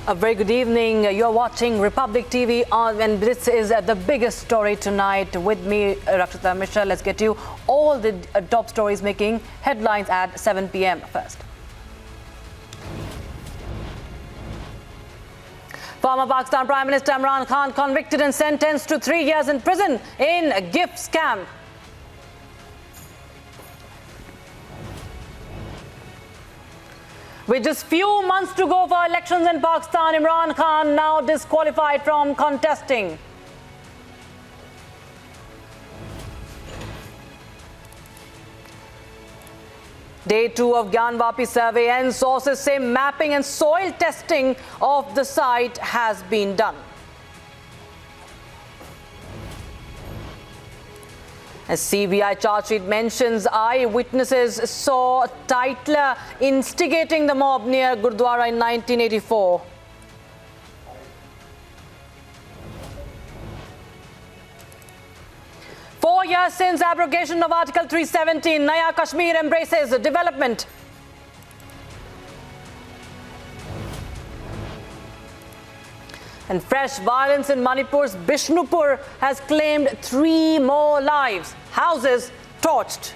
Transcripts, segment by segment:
A very good evening. You're watching Republic TV and this is the biggest story tonight. With me, Rakshita Mishra. Let's get you all the top stories making headlines at 7 p.m. First. Former Pakistan Prime Minister Imran Khan convicted and sentenced to 3 years in prison in a gift scam. With just few months to go for elections in Pakistan, Imran Khan now disqualified from contesting. Day 2 of Gyanvapi survey and sources say mapping and soil testing of the site has been done. As CBI charge sheet mentions, eyewitnesses saw Tytler instigating the mob near Gurdwara in 1984. Four years since abrogation of Article 370, Naya Kashmir embraces development. And fresh violence in Manipur's Bishnupur has claimed 3 more lives. Houses torched.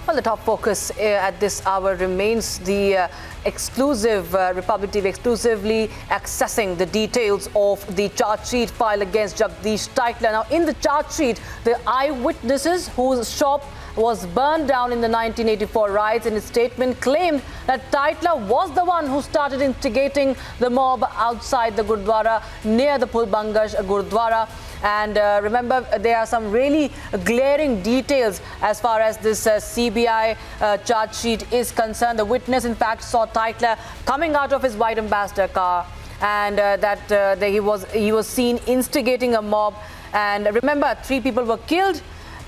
Well, the top focus at this hour remains the exclusive Republic TV exclusively accessing the details of the charge sheet filed against Jagdish Tytler. Now, in the charge sheet, the eyewitnesses whose shop was burned down in the 1984 riots, in his statement claimed that Tytler was the one who started instigating the mob outside the Gurdwara near the Pulbangash Gurdwara. And remember, there are some really glaring details as far as this CBI charge sheet is concerned. The witness, in fact, saw Tytler coming out of his white ambassador car, and that he was seen instigating a mob. And remember, 3 people were killed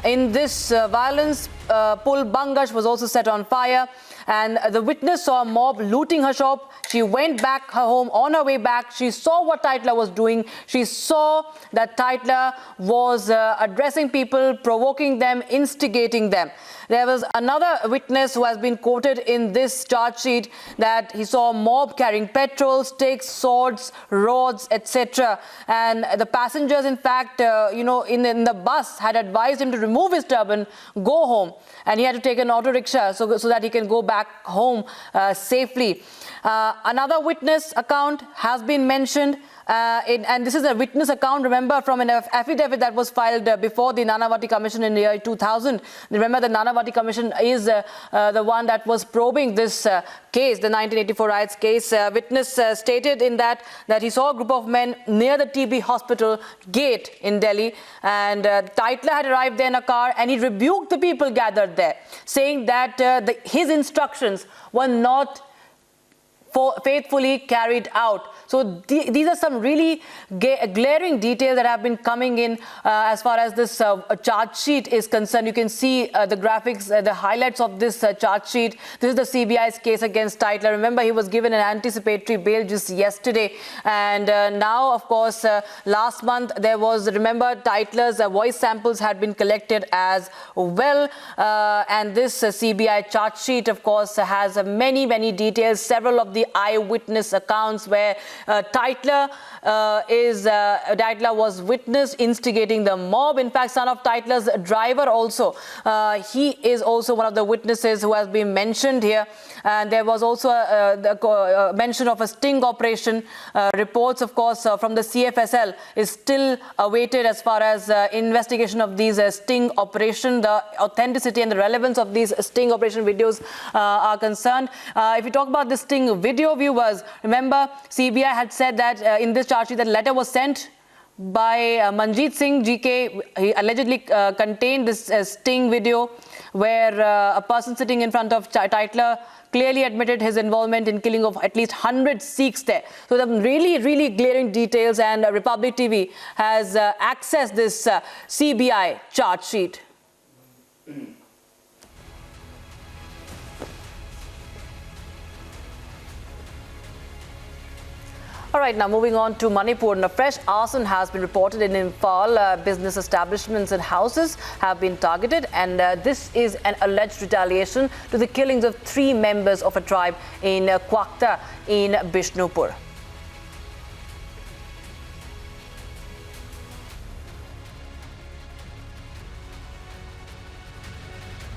in this violence. Pulbangash was also set on fire, and the witness saw a mob looting her shop. She went back her home. On her way back, she saw what Tytler was doing. She saw that Tytler was addressing people, provoking them, instigating them. There was another witness who has been quoted in this charge sheet that he saw a mob carrying petrol, sticks, swords, rods, etc. And the passengers, in fact, in the bus had advised him to remove his turban, go home. And he had to take an auto rickshaw so that he can go back home safely. Another witness account has been mentioned. And this is a witness account, remember, from an affidavit that was filed before the Nanavati Commission in the year 2000. Remember, the Nanavati Commission is the one that was probing this case, the 1984 riots case. Witness stated in that he saw a group of men near the TB hospital gate in Delhi, and Tytler had arrived there in a car, and he rebuked the people gathered there, saying that his instructions were not faithfully carried out. So these are some really glaring details that have been coming in as far as this charge sheet is concerned. You can see the graphics, the highlights of this charge sheet. This is the CBI's case against Tytler. Remember, he was given an anticipatory bail just yesterday. And now, of course, last month there was, remember, Tytler's voice samples had been collected as well. And this CBI charge sheet, of course, has many, many details. Several of the eyewitness accounts where Tytler was witnessed instigating the mob. In fact, son of Tytler's driver also, he is also one of the witnesses who has been mentioned here. And there was also the mention of a sting operation. Reports, of course, from the CFSL is still awaited as far as investigation of these sting operation. The authenticity and the relevance of these sting operation videos are concerned. If you talk about the sting video viewers, remember, CBI had said that in this charge sheet that letter was sent by Manjeet Singh GK. He allegedly contained this sting video where a person sitting in front of Tytler clearly admitted his involvement in killing of at least 100 Sikhs there. So the really, really glaring details, and Republic TV has accessed this CBI charge sheet. All right, now moving on to Manipur. A fresh arson has been reported in Imphal. Business establishments and houses have been targeted, and this is an alleged retaliation to the killings of 3 members of a tribe in Kwakta in Bishnupur.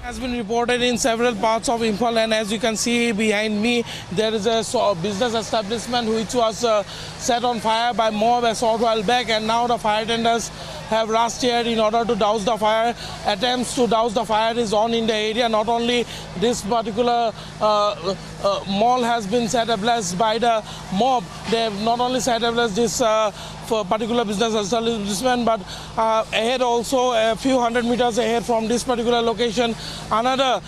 Has been reported in several parts of Imphal, and as you can see behind me, there is a business establishment which was set on fire by mob a short while back, and now the fire tenders have rushed here in order to douse the fire. Attempts to douse the fire is on in the area. Not only this particular mall has been set ablaze by the mob, they have not only set ablaze this for particular business establishment, but ahead also, a few hundred meters ahead from this particular location, another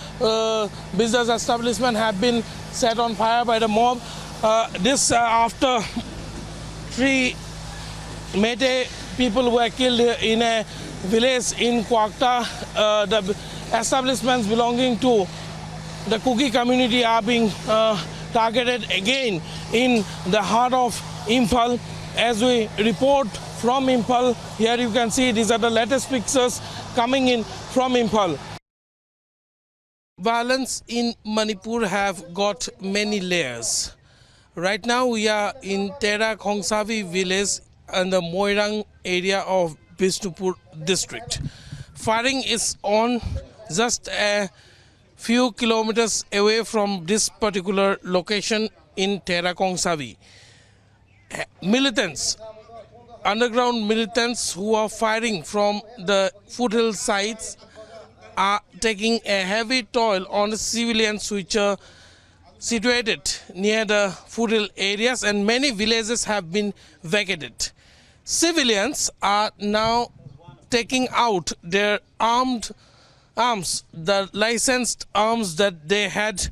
business establishment have been set on fire by the mob. This after 3 Meitei people were killed in a village in Kwakta. The establishments belonging to the Kuki community are being targeted again in the heart of Imphal. As we report from Imphal, here you can see these are the latest pictures coming in from Imphal. Violence in Manipur have got many layers. Right now we are in Tera Khongsavi village in the Moirang area of Bishnupur district. Firing is on just a few kilometers away from this particular location in Tera Khongsavi. Militants, underground militants who are firing from the foothill sites are taking a heavy toll on the civilians which are situated near the foothill areas, and many villages have been vacated. Civilians are now taking out their arms, the licensed arms that they had,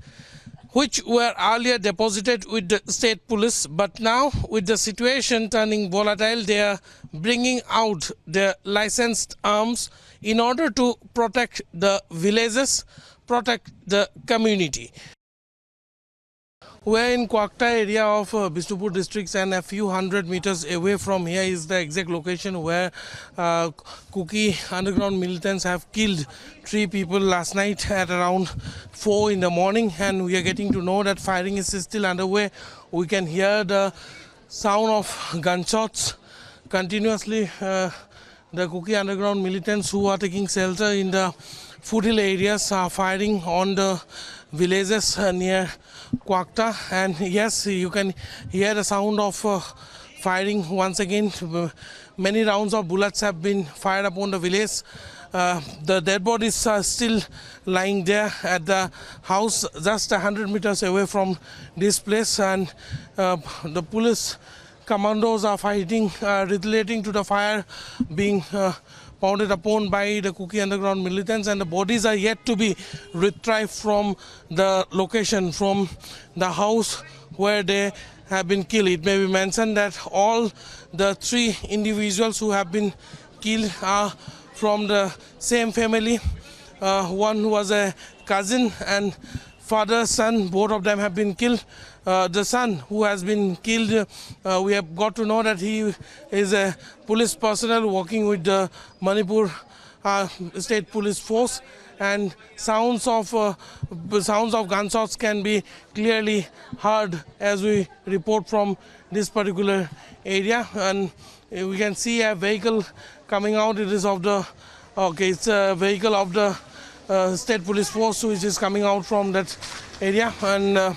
which were earlier deposited with the state police, but now with the situation turning volatile, they are bringing out their licensed arms in order to protect the villages, protect the community. We're in Kwakta area of Bishnupur districts, and a few hundred meters away from here is the exact location where Kuki underground militants have killed 3 people last night at around 4 in the morning, and we are getting to know that firing is still underway. We can hear the sound of gunshots continuously. The Kuki underground militants who are taking shelter in the foothill areas are firing on the villages near Kwakta, and yes, you can hear the sound of firing once again. Many rounds of bullets have been fired upon the village. The dead bodies are still lying there at the house just 100 meters away from this place, and the police commandos are fighting, retaliating to the fire being pounded upon by the Kuki underground militants, and the bodies are yet to be retrieved from the location, from the house where they have been killed. It may be mentioned that all the 3 individuals who have been killed are from the same family. One was a cousin and father, son, both of them have been killed. The son who has been killed, we have got to know that he is a police personnel working with the Manipur State Police Force, and sounds of gunshots can be clearly heard as we report from this particular area. And we can see a vehicle coming out. It is of the it's a vehicle of the State Police Force which is coming out from that area. And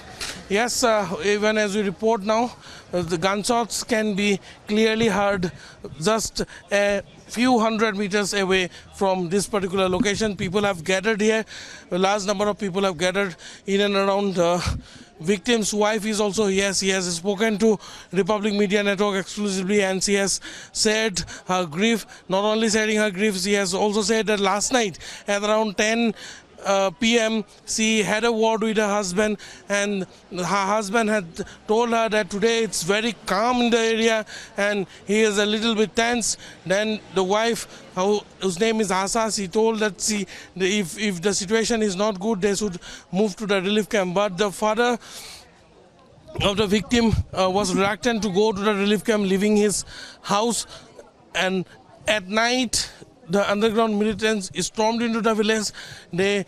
yes, even as we report now, the gunshots can be clearly heard just a few hundred meters away from this particular location. People have gathered here. A large number of people have gathered in and around. Victim's wife is also here. She has spoken to Republic Media Network exclusively, and she has shared her grief. Not only sharing her grief, she has also said that last night at around 10 p.m. she had a word with her husband, and her husband had told her that today it's very calm in the area and he is a little bit tense. Then the wife, whose name is Asa, she told that if the situation is not good, they should move to the relief camp. But the father of the victim was reluctant to go to the relief camp, leaving his house, and at night the underground militants stormed into the village. They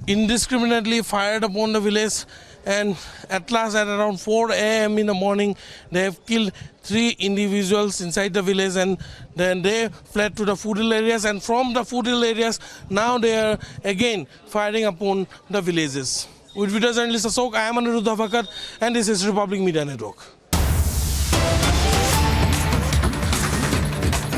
indiscriminately fired upon the village, and at last at around 4 a.m. in the morning they have killed 3 individuals inside the village, and then they fled to the foodhill areas, and from the foodhill areas now they are again firing upon the villages. With video journalist Ashok, I am Aniruddha Bhakat, and this is Republic Media Network.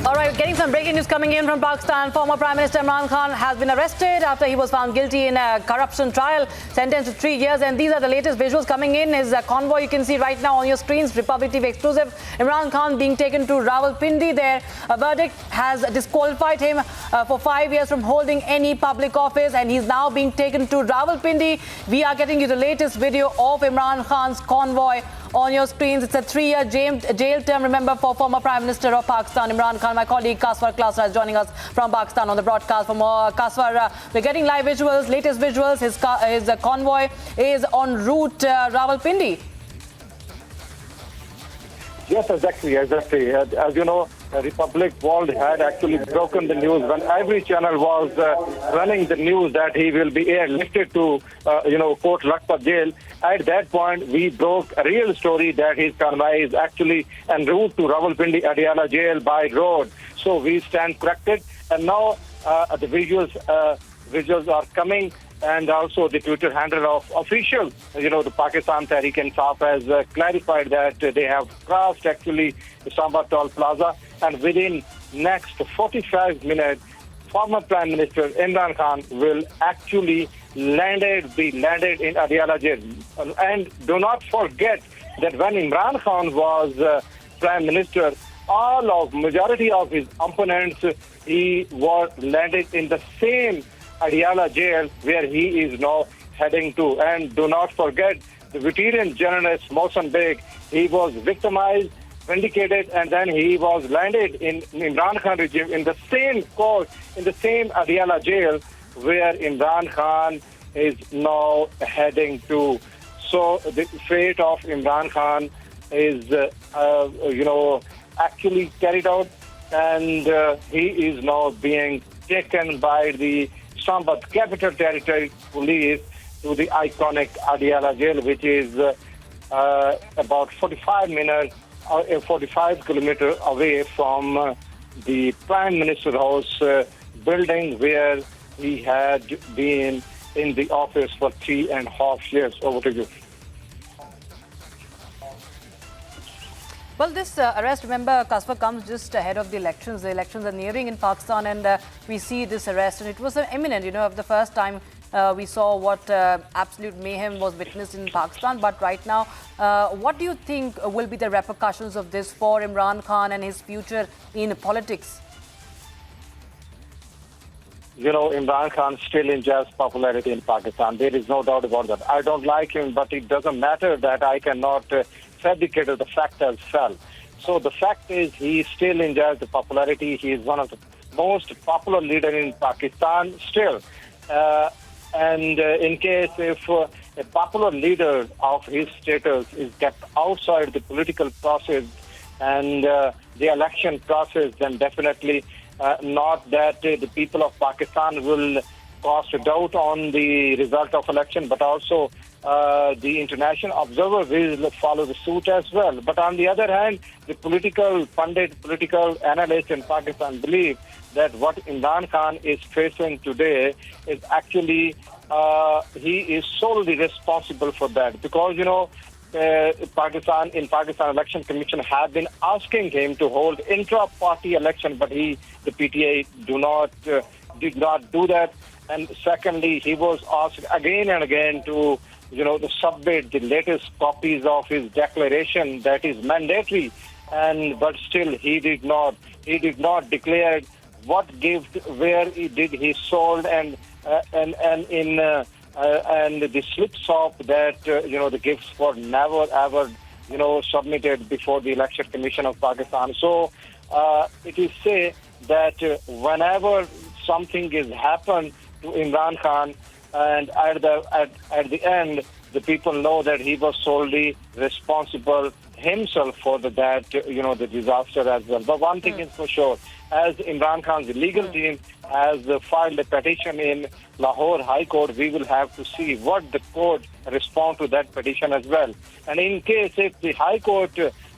All right, getting some breaking news coming in from Pakistan. Former Prime Minister Imran Khan has been arrested after he was found guilty in a corruption trial, sentenced to 3 years. And these are the latest visuals coming in. His convoy, you can see right now on your screens, Republic TV exclusive. Imran Khan being taken to Rawalpindi there. A verdict has disqualified him for 5 years from holding any public office, and he's now being taken to Rawalpindi. We are getting you the latest video of Imran Khan's convoy on your screens. It's a 3-year jail term, remember, for former Prime Minister of Pakistan, Imran Khan. My colleague Kaswar Klasra is joining us from Pakistan on the broadcast. For more, Kaswar, we're getting live visuals, latest visuals. His convoy is en route Rawalpindi. Yes, exactly. As you know, Republic World had actually broken the news when every channel was running the news that he will be airlifted to, Port Lakpat jail. At that point, we broke a real story that his convoy is actually en route to Rawalpindi Adiala jail by road. So we stand corrected, and now the visuals are coming. And also the Twitter handle of officials, the Pakistan Tehreek-e-Insaf has clarified that they have crossed actually Sambat Toll Plaza, and within next 45 minutes, former Prime Minister Imran Khan will actually be landed in Adiala jail. And do not forget that when Imran Khan was Prime Minister, majority of his opponents, he was landed in the same Adiala jail where he is now heading to. And do not forget the veteran journalist Mohsen Beg. He was victimized, vindicated, and then he was landed in Imran Khan regime in the same court, in the same Adiala jail where Imran Khan is now heading to. So the fate of Imran Khan is, actually carried out, and he is now being taken by the Sambat Capital Territory Police to the iconic Adiala jail, which is about 45 kilometers away from the Prime Minister's house building where he had been in the office for 3.5 years. Over to you. Well, this arrest, remember, Kasper, comes just ahead of the elections. The elections are nearing in Pakistan, and we see this arrest. And it was imminent, of the first time we saw what absolute mayhem was witnessed in Pakistan. But right now, what do you think will be the repercussions of this for Imran Khan and his future in politics? Imran Khan still enjoys popularity in Pakistan. There is no doubt about that. I don't like him, but it doesn't matter that I cannot fabricate the fact as well. So the fact is he still enjoys the popularity. He is one of the most popular leaders in Pakistan still. And in case if a popular leader of his status is kept outside the political process and the election process, then definitely not that the people of Pakistan will cast doubt on the result of election, but also the international observer will follow the suit as well. But on the other hand, the political pundit, political analysts in Pakistan believe that what Imran Khan is facing today is actually, he is solely responsible for that. Because, Pakistan Election Commission have been asking him to hold intra-party election, but the PTA did not do that. And secondly, he was asked again and again to, to submit the latest copies of his declaration that is mandatory, but still he did not. He did not declare what gift, where he sold, and the slips of that, the gifts were never ever, submitted before the Election Commission of Pakistan. So it is said that whenever something is happened to Imran Khan, and at the end the people know that he was solely responsible himself for the disaster as well. But one thing is for sure, as Imran Khan's legal team has filed a petition in Lahore High Court, we will have to see what the court respond to that petition as well. And in case if the High Court,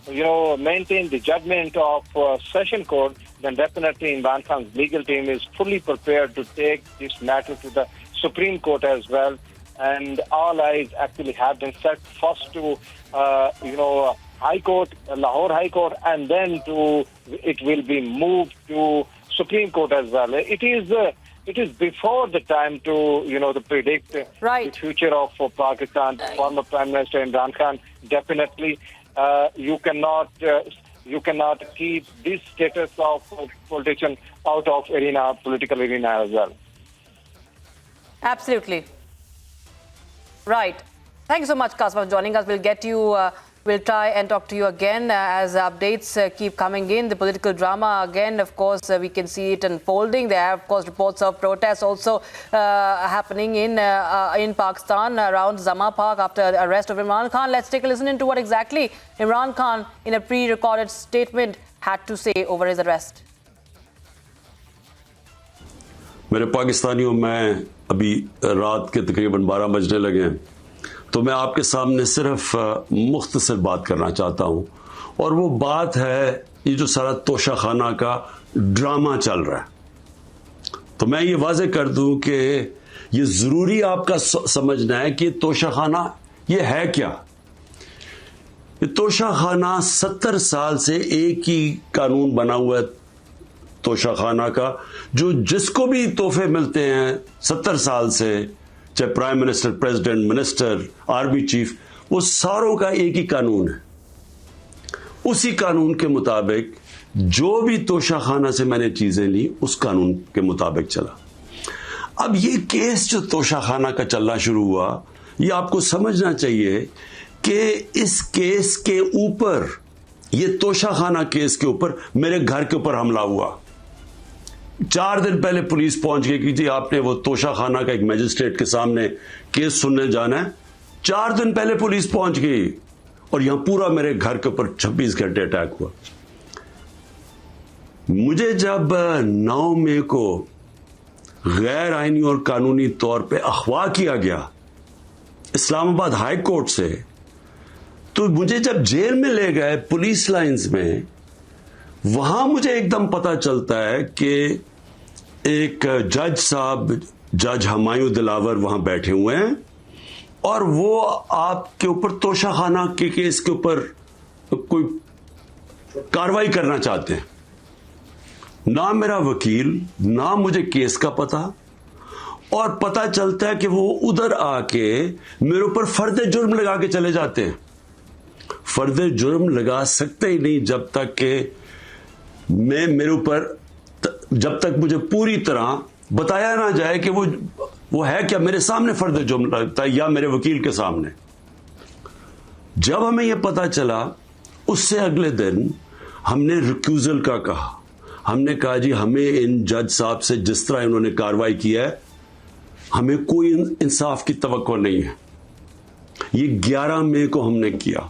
maintain the judgment of Session Court, then definitely Imran Khan's legal team is fully prepared to take this matter to the Supreme Court as well. And all eyes actually have been set first to, High Court, Lahore High Court, and then it will be moved to Supreme Court as well. It is before the time to, predict the future of Pakistan. Former Prime Minister Imran Khan, definitely, you cannot keep this status of politician out of political arena as well. Absolutely. Right. Thank you so much, Qasim, for joining us. We'll get you. We'll try and talk to you again as updates keep coming in. The political drama, again, of course, we can see it unfolding. There are, of course, reports of protests also happening in Pakistan around Zama Park after the arrest of Imran Khan. Let's take a listen into what exactly Imran Khan, in a pre-recorded statement, had to say over his arrest. मेरे पाकिस्तानियों, मैं अभी रात के तकरीबन 12 बजने लगे हैं, तो मैं आपके सामने सिर्फ मुख्तसर बात करना चाहता हूं, और वो बात है ये जो सारा तोशाखाना का ड्रामा चल रहा है. तो मैं ये वाज़े कर दूं कि ये ज़रूरी आपका समझना है कि तोशाखाना ये है क्या. ये तोशाखाना 70 साल से एक ही कानून बना हुआ है तोशाखाना का, जो जिसको भी तोहफे मिलते हैं 70 साल से, चाहे prime minister, president, minister, army chief, वो सारों का एक ही कानून है. उसी कानून के मुताबिक जो भी तोशाखाना से मैंने चीजें ली, उस कानून के मुताबिक चला. अब ये केस जो तोशाखाना का चलना शुरू हुआ, ये आपको समझना चाहिए कि इस केस के ऊपर, ये तोशाखाना केस के ऊपर मेरे घर के ऊपर हमला हुआ. 4 दिन पहले पुलिस पहुंच गई कि जी आपने वो तोशाखाना का एक मैजिस्ट्रेट के सामने केस सुनने जाना है. 4 दिन पहले पुलिस पहुंच गई और यहां पूरा मेरे घर के ऊपर 26 घंटे अटैक हुआ. मुझे जब 9 मई को गैर आईनी और कानूनी तौर पे अगवा किया गया इस्लामाबाद हाई कोर्ट से, तो मुझे जब जेल में ले गए पुलिस लाइंस में, वहां मुझे एकदम पता चलता है कि एक जज साहब, जज हमायूं दिलावर वहां बैठे हुए हैं और वो आपके ऊपर तोशाखाना के केस के ऊपर कोई कार्रवाई करना चाहते हैं. ना मेरा वकील, ना मुझे केस का पता, और पता चलता है कि वो उधर आके मेरे ऊपर फर्द जुर्म लगा के चले जाते हैं. फर्द जुर्म लगा सकते ही नहीं जब तक कि मेरे ऊपर, जब तक मुझे पूरी तरह बताया ना जाए कि वो है क्या, मेरे सामने फर्द जुर्म लगता है या मेरे वकील के सामने. जब हमें यह पता चला, उससे अगले दिन हमने रिक्यूजल का कहा. हमने कहा जी हमें इन जज साहब से जिस तरह इन्होंने कार्रवाई की है, हमें कोई इंसाफ की तवक्को नहीं है. ये 11 मई को हमने किया.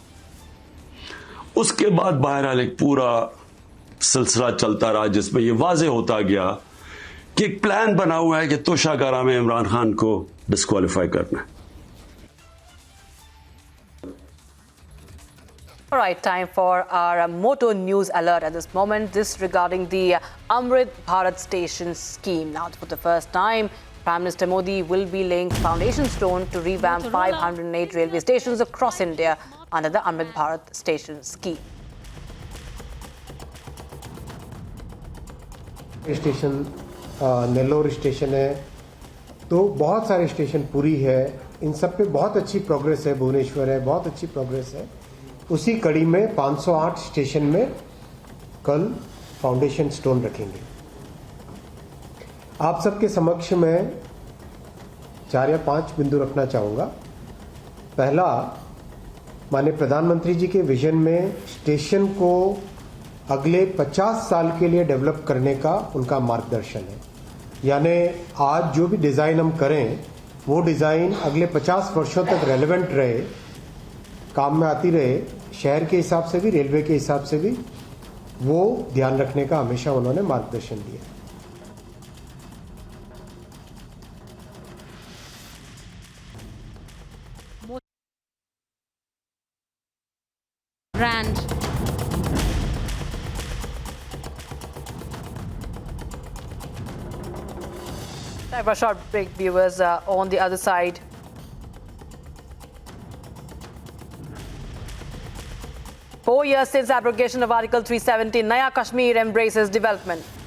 उसके बाद बहरहाल एक पूरा सिलसिला चलता रहा जिसमें यह वाज़ेह होता गया कि एक प्लान बना हुआ है कि तोशाखाना में इमरान खान को डिस्क्वालीफाई करना है. All right, time for our motor news alert at this moment. This regarding the Amrit Bharat Station scheme. Now, for the first time, Prime Minister Modi will be laying foundation stone to revamp 508 railway stations across India under the Amrit Bharat Station scheme. Station Nellore station है, तो बहुत सारे station पूरी है. इन सब पे बहुत अच्छी प्रोग्रेस है. भुवनेश्वर है, बहुत अच्छी प्रोग्रेस है. उसी कड़ी में 508 स्टेशन में कल फाउंडेशन स्टोन रखेंगे. आप सबके समक्ष में 4 या 5 बिंदु रखना चाहूँगा. पहला, माननीय प्रधानमंत्री जी के विजन में स्टेशन को अगले 50 साल के लिए डेवलप करने का उनका मार्गदर्शन है. यानी आज जो भी डिज़ाइन हम करें वो डिज़ाइन अगले 50 वर्षों तक रेलेवेंट रहे, काम में आती रहे, शहर के हिसाब से भी, रेलवे के हिसाब से भी, वो ध्यान रखने का हमेशा उन्होंने मार्गदर्शन दिया। Brand. Time for a short break, viewers. On the other side, "4 years since abrogation of Article 370, Naya Kashmir embraces development."